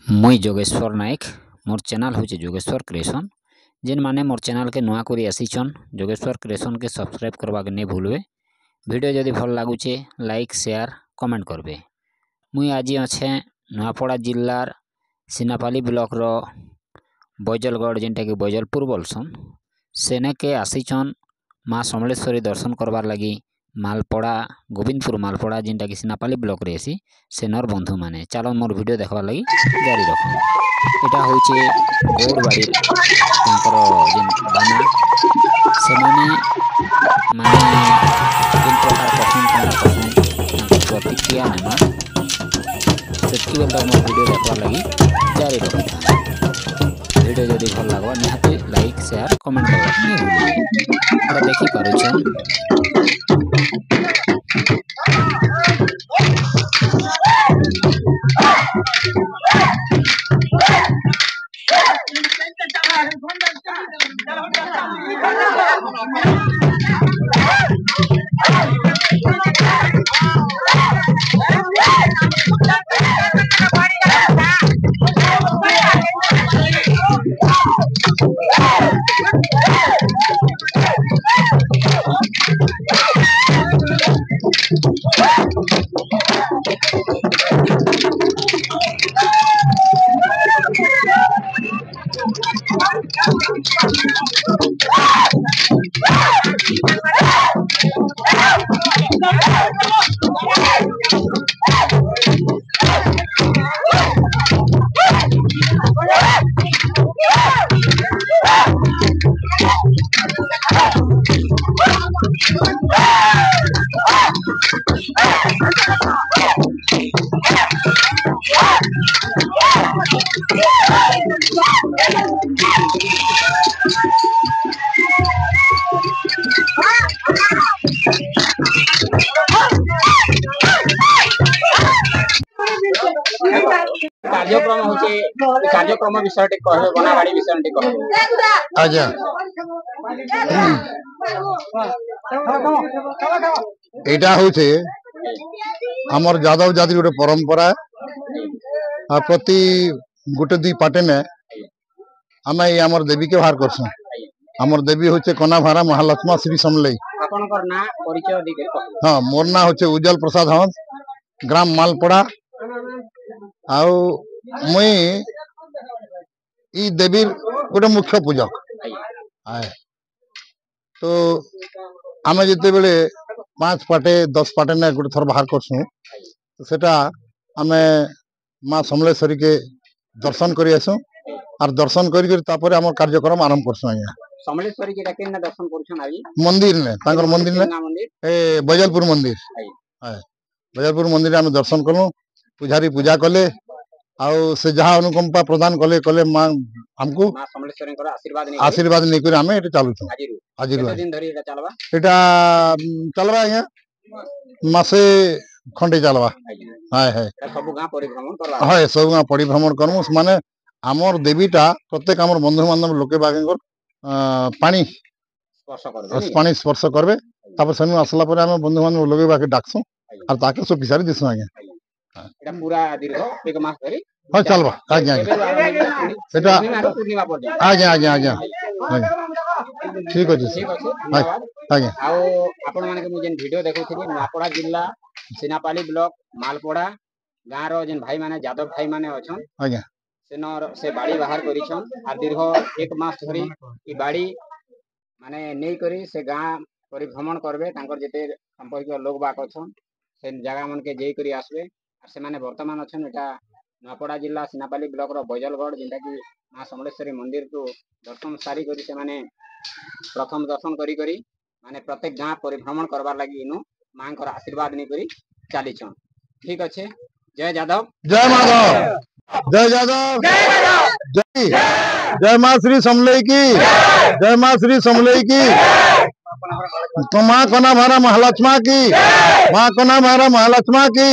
मुई जोगेश्वर नायक मोर चैनल हूँ जोगेश्वर क्रिएशन। जेन माने मोर चैनल के नुआ करी आसीचन जोगेश्वर क्रिएशन के सब्सक्राइब करवा के नहीं भूलवे। वीडियो जदि भल लगुचे लाइक शेयर कमेंट करबे। मुई आज अच्छे नुआपड़ा जिल्लार सिनापाली ब्लॉक रो बैजलगढ़ जेनटा कि बैजलपुर बोलसन सेने के आसीचन माँ समलेश्वरी दर्शन करवार लगी मालपड़ा गोविंदपुर मालपड़ा जेनटा कि सिनापाली ब्लॉक रे आसी सेनर बंधु माने चलो मोर वीडियो देखवार लगी जारी रखन। एटा होचे गौड़बाड़ी तांकर जेन बाना से माने जिन प्रकार कहन तांकर प्रतिक्रिया नेमा सेतकी बेल मोर वीडियो देखवार लगी जारी रखन। वीडियो जदि भल लागवा निहाती लाइक शेयर कमेंट करवा नहीं भूलिए। अरे देखि पारुछन कार्यक्रम विषय बनागाड़ी विषय आजा एटा होचे हमर जादव जाति गोटे परंपरा आ प्रति गोटे दी पाटे ने आमे हमर देवी के बाहर करसु। हमर देवी होचे कनाभारा महालक्ष्मा श्री समलई। आपनकर ना परिचय दिके हां मोर ना होचे उज्जवल प्रसाद हंस ग्राम मालपड़ा आउ मुई ई देवी गोटे मुख्य पूजक आए तो आमे जिते बेले 5 पाटे 10 पाटे ने गोटे थर बाहर करसु तो सेटा आमे माँ समलेश्वरी के दर्शन करी आसु और दर्शन करी तापर हमर कार्यक्रम आरंभ करसु। आज्ञा समलेश्वरी के केना दर्शन करछन आबी मंदिर ने तांकर मंदिर ने ए बैजलपुर मंदिर है बैजलपुर मंदिर में दर्शन कलु पुजारी पूजा कले आउ से जहाँ अनुकंपा प्रदान कले कले मां हमको मां समलेश्वरी को आशीर्वाद नहीं कर हमें एटा चालू आज दिन धरी एटा चलबा एटा चलबा आज्ञा मासे खंडे चलबा हाय हाय सब गां परिभ्रमण करबा हाय सब गां परिभ्रमण करमु माने हमर देवीटा प्रत्येक हमर बंधु बांधव लोके बागेंगर पानी स्पर्श करबे तापर सनु आसला पर हम बंधु बांधव लोके बाके डाकसु और ताके सब पिसारी दिसु। आज्ञा एटा पूरा दीर्घ एक मास धरी हां चलबा आज्ञा एटा आज्ञा आज्ञा आज्ञा ठीक अछि आज्ञा आ आपण माने के मु जेन वीडियो देखैथिनी नुआपड़ा जिल्ला सिनापाली ब्लॉक मालपड़ा गां रो जेन भाई माने यादव भाई माने अछन आज्ञा सेनर से बाड़ी बाहर करिछन आ दीर्घ एक मास धरी ई बाड़ी माने नै करी से गां परिभ्रमण करबे तांकर जेते संपर्क लोग बाक अछन से जगह मन के जेई करी आसबे आ से माने वर्तमान अछन एटा नुआपड़ा जिल्ला सिनापाली ब्लॉक रो बैजलगढ़ जेंटा कि मां समलेश्वरी मंदिर को दर्शन सारी करी से माने प्रथम दर्शन करी करी माने प्रत्येक गां परिभ्रमण करबार लागि इनु मांकर आशीर्वाद नै करी चालीछन। ठीक अछि जय यादव जय माधव जय यादव जय जय मां श्री समलई की जय मां श्री समलई की मां कनाभारा महालक्ष्मा की मां कनाभारा महालक्ष्मा की